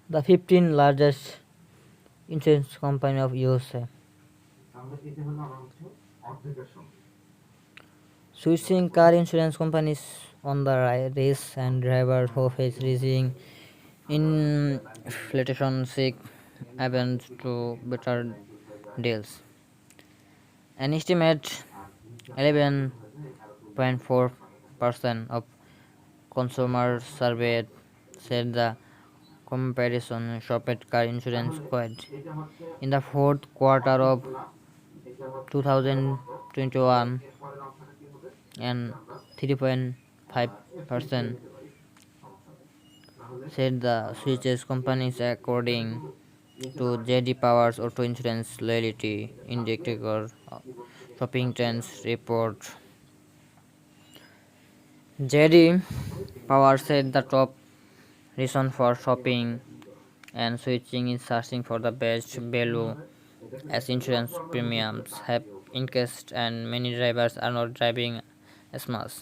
the 15th largest insurance company of USA. Switching car insurance companies on the race, and drivers who face rising inflation seek avenues to better deals. An estimate 11.4% of consumers surveyed said the comparison shopped car insurance quote in the fourth quarter of 2021, and 3.5% said the switches companies, according to JD Power's Auto Insurance Loyalty Indicator Shopping Trends report. JD Power said the top reason for shopping and switching is searching for the best value, as insurance premiums have increased and many drivers are not driving as much.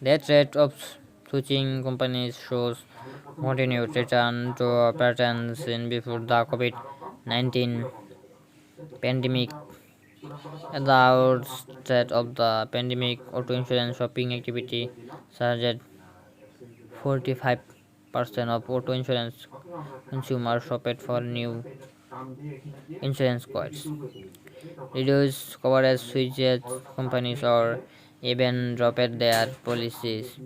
That rate of switching companies shows continued return to patterns in before the COVID-19 pandemic. At the outset of the pandemic, auto insurance shopping activity surged. 45% of auto insurance consumers shopped for new insurance quotes, reduced coverage switches companies, or even dropped their policies.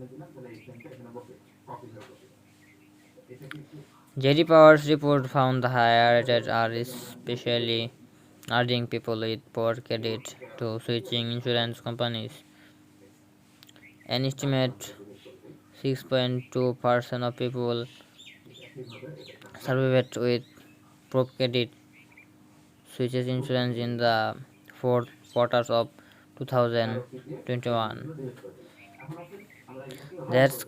JD Power's report found the higher rates are especially urging people with poor credit to switching insurance companies. An estimate 6.2% of people surveyed with poor credit switches insurance in the fourth quarters of 2021. That's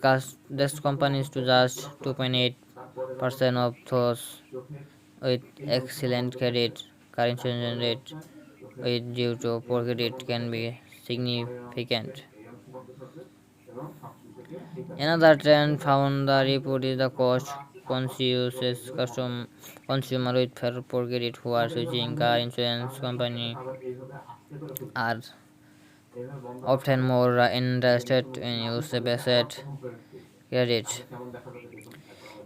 companies to just 2.8% of those with excellent credit. Car insurance rate with due to poor credit can be significant. Another trend found the report is the cost conscious consumer with poor credit who are switching car insurance company are often more interested in use-based credit.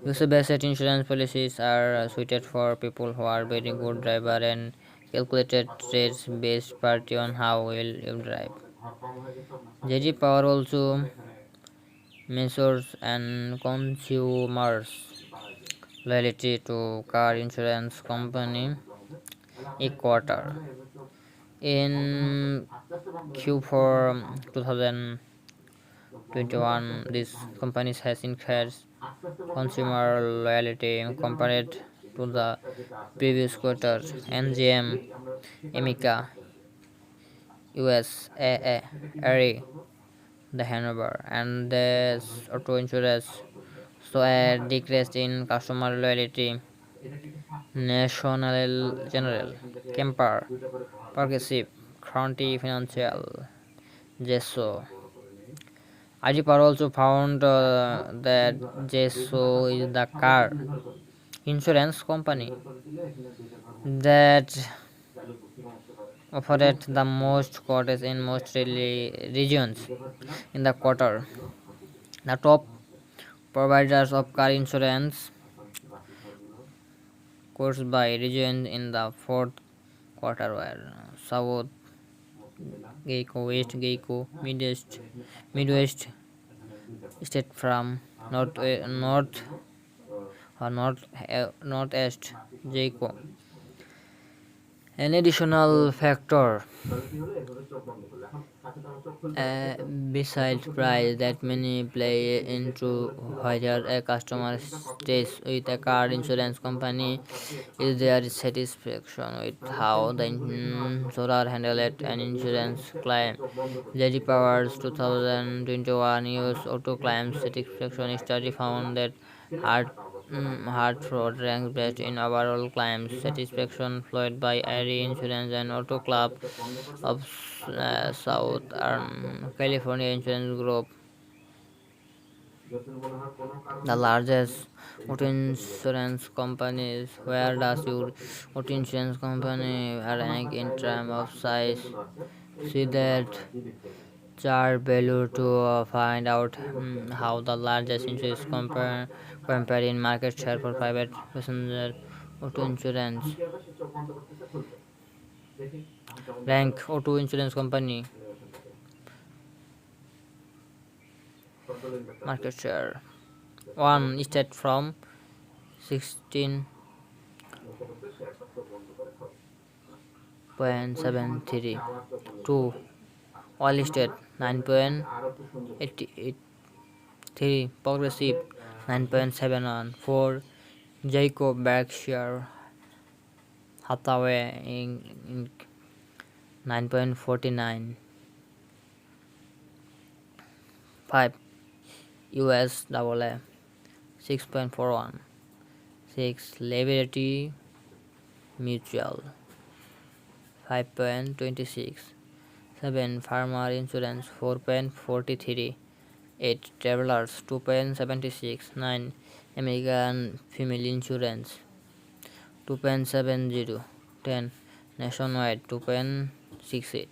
Use-based insurance policies are suited for people who are very good driver and calculated rates based partly on how well you drive. JD Power also measures an consumer's loyalty to car insurance company each quarter. In Q4 2021, this companies has increased consumer loyalty compared to the previous quarter. MGM, Amica, USAA, Erie, the Hanover, and this auto insurance saw a decrease in customer loyalty. National General, Kemper, Progressive, County Financial, Gesso. Ajipar also found that Gesso is the car insurance company that offered the most quotes in most regions in the quarter. The top providers of car insurance quotes by region in the fourth quarter were South Geico, West Geico, Midwest, State Farm, Northeast Geico. An additional factor besides price that many play into whether a customer stays with a car insurance company is their satisfaction with how the insurer handled an insurance claim. JD Power's 2021 US auto claims satisfaction study found that hard Hartford ranks best in overall claims satisfaction, followed by Erie Insurance and Auto Club of South California Insurance Group. The largest auto insurance companies. Where does your auto insurance company rank in terms of size? See that chart below to find out how the largest insurance compare in market share for private passenger auto insurance. Rank auto insurance company market share. 1. State from 16.73. 2. All state 9.88. 3. Progressive 9.71. 4. Jacob Berkshire Hathaway Inc 9.49. 5. USAA 6.41. 6. Liberty Mutual 5.26. 7. Farmer Insurance 4.43. 8. Travelers 2.76. 9. American Family Insurance 2.70. 10. Nationwide 2.68.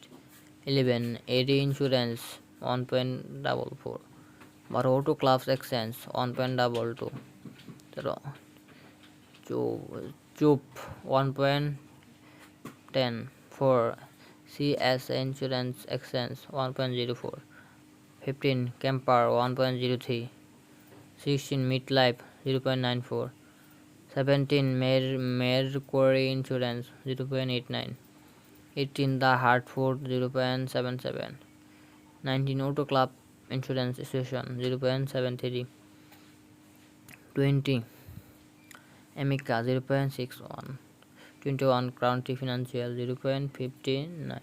11. Erie Insurance 1.44. Auto Clubs Exchange 1.22. Chubb 1.10. 4. CS Insurance Exchange 1.04. 15. Kemper 1.03. 16. Midlife 0.94. 17. Mercury Insurance 0.89. 18. The Hartford 0.77. 19. Auto Club Insurance Association 0.73. 20. Amica 0.61. 21. County Financial 0.59.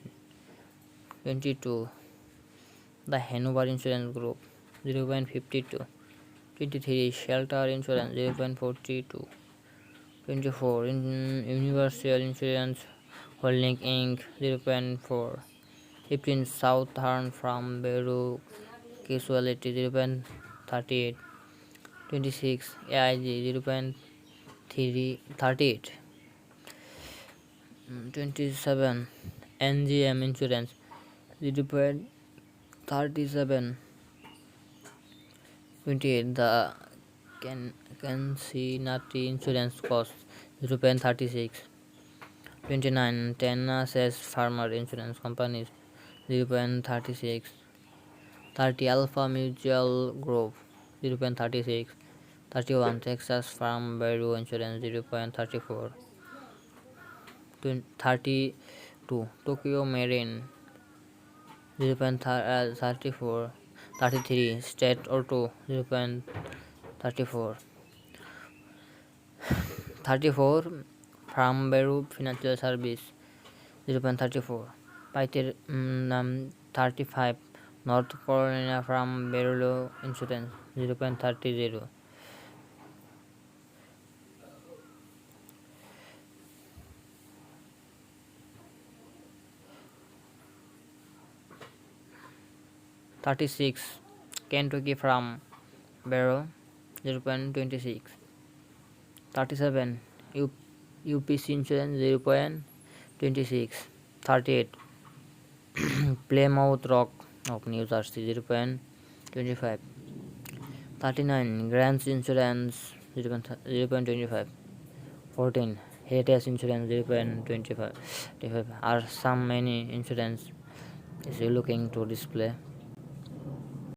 22. The Hanover Insurance Group 0.52. 23. Shelter Insurance 0.42. 24. Universal Insurance Holding Inc 0.4. 15. Southern from Bureau Casualty 0.38. 26. AIG 0.38. 27. NGM Insurance 0.37. 28. The Cincinnati Insurance Cos 0.36. 29. Tennessee Farmer Insurance Companies 0.36. 30. Alpha Mutual Group 0.36. 31. Texas Farm Bureau Insurance 0.34. 32. Tokio Marine 0.34. 33. State Auto 0.34. 34. Farm Bureau Financial Service 0.34. 35. North Carolina Farm Bureau Insurance 0.30. 36. Kentucky Farm Bureau 0.26. 37. UPC Insurance 0.26. 38. Plymouth Rock of New Jersey 0.25. 39. Grants Insurance 0.25. 14. Heritage Insurance 0.25. Are some many insurance is looking to display.